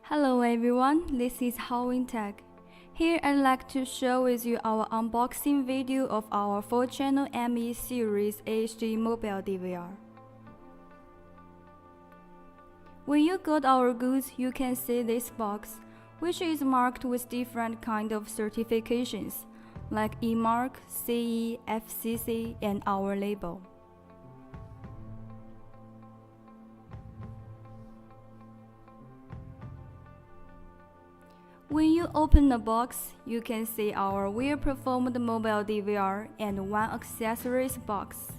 Hello everyone, this is Howen Tech. Here I'd like to share with you our unboxing video of our 4-channel ME series AHD mobile DVR. When you got our goods, you can see this box, which is marked with different kind of certifications, like E-Mark, CE, FCC, and our label. When you open the box, you can see our well-performed mobile DVR and one accessories box.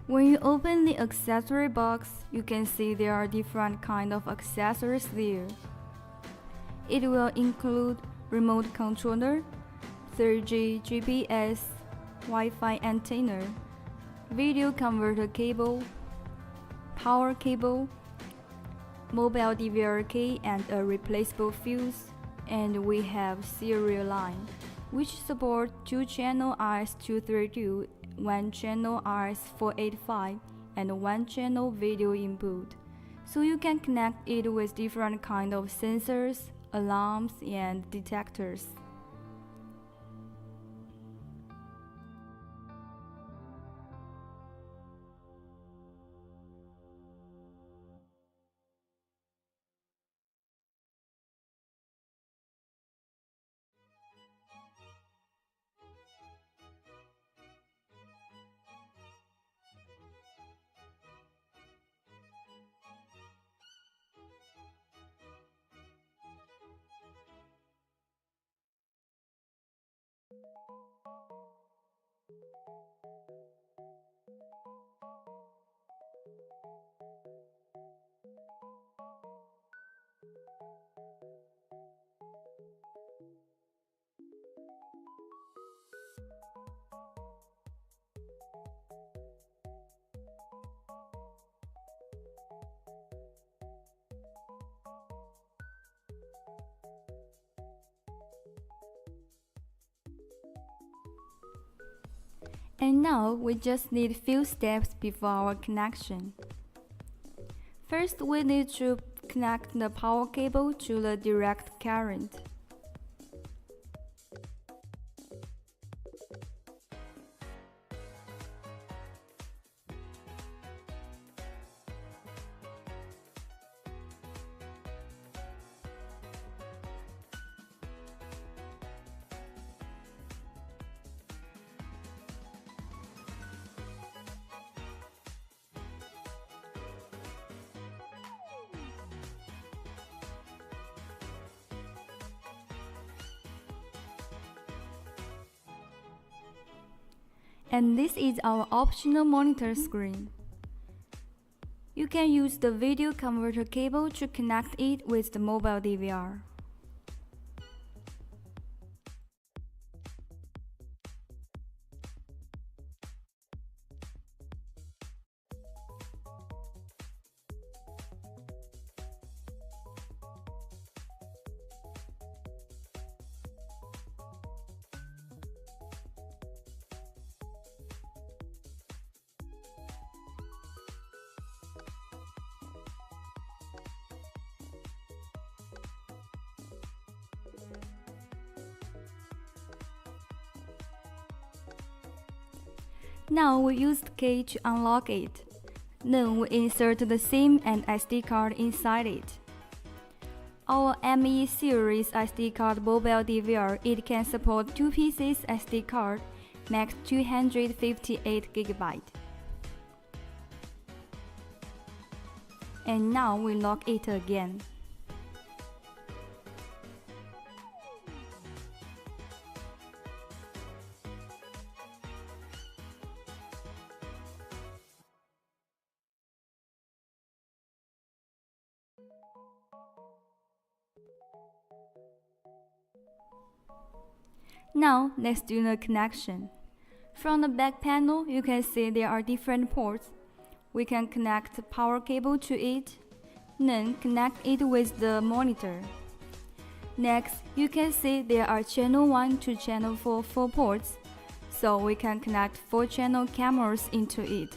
When you open the accessory box, you can see there are different kind of accessories there. It will include remote controller, 3G GPS, Wi-Fi antenna, video converter cable, power cable, mobile DVR key and a replaceable fuse, and we have serial line, which support 2-channel RS-232, 1-channel RS-485, and 1-channel video input, so you can connect it with different kind of sensors, alarms, and detectors. And now we just need few steps before our connection. First, we need to connect the power cable to the direct current. And this is our optional monitor screen. You can use the video converter cable to connect it with the mobile DVR. Now we use the key to unlock it. Then we insert the SIM and SD card inside it. Our ME series SD card mobile DVR, it can support 2 pieces SD card, max 258 GB. And now we lock it again. Now, let's do the connection. From the back panel, you can see there are different ports. We can connect the power cable to it, then connect it with the monitor. Next, you can see there are channel 1 to channel 4 ports, so we can connect 4-channel cameras into it.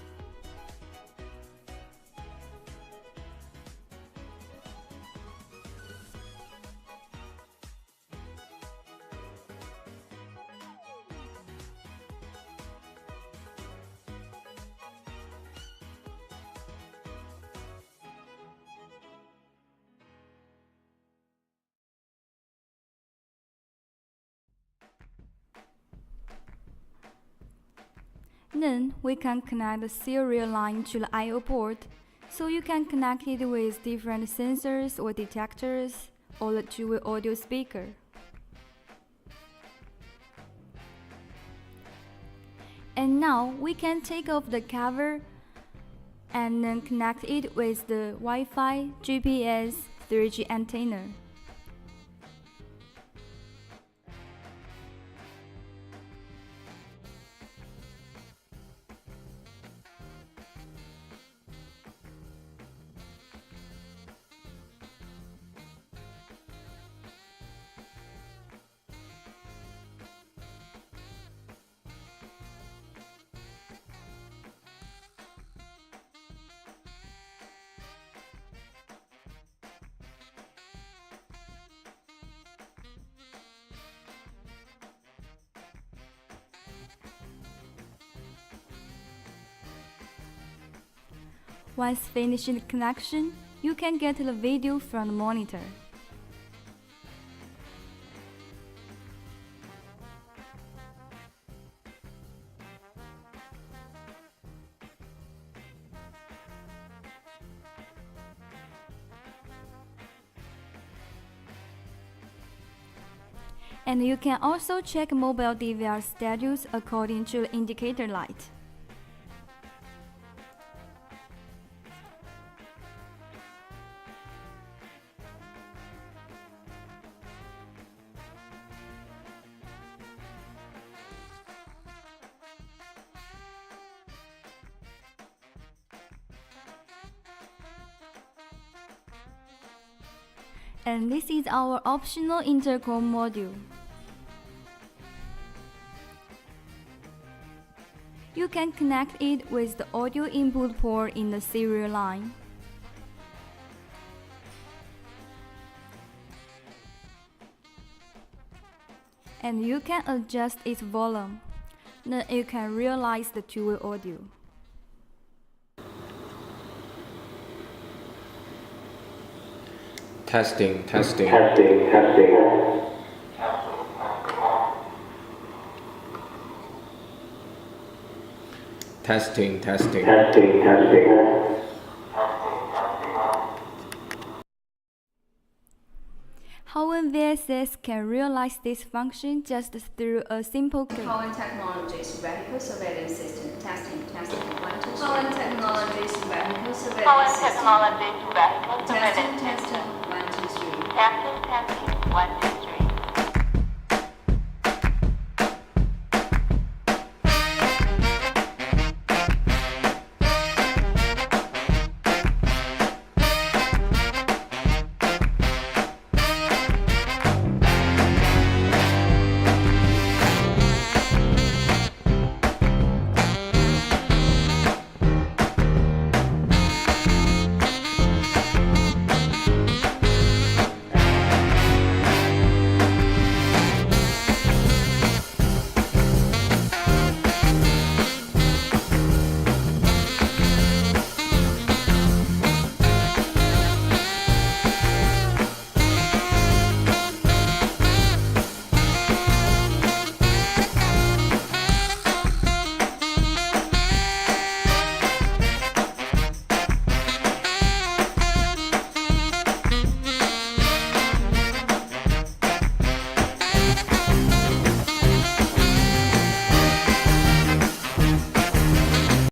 Then we can connect the serial line to the I/O port, so you can connect it with different sensors or detectors or the two-way audio speaker. And now we can take off the cover and then connect it with the Wi-Fi, GPS, 3G antenna. Once finished the connection, you can get the video from the monitor. And you can also check mobile DVR status according to the indicator light. And this is our optional intercom module. You can connect it with the audio input port in the serial line. And you can adjust its volume. Then you can realize the two-way audio. Testing. Testing. Howen VSS can realize this function just through a simple click. Howen Technologies Vehicle Surveillance System testing 1, 2, 3. Howen Technologies Vehicle Howen Surveillance System. Technologies Vehicle Surveillance Testing System 1, 2, 3. testing 1, 2, 3.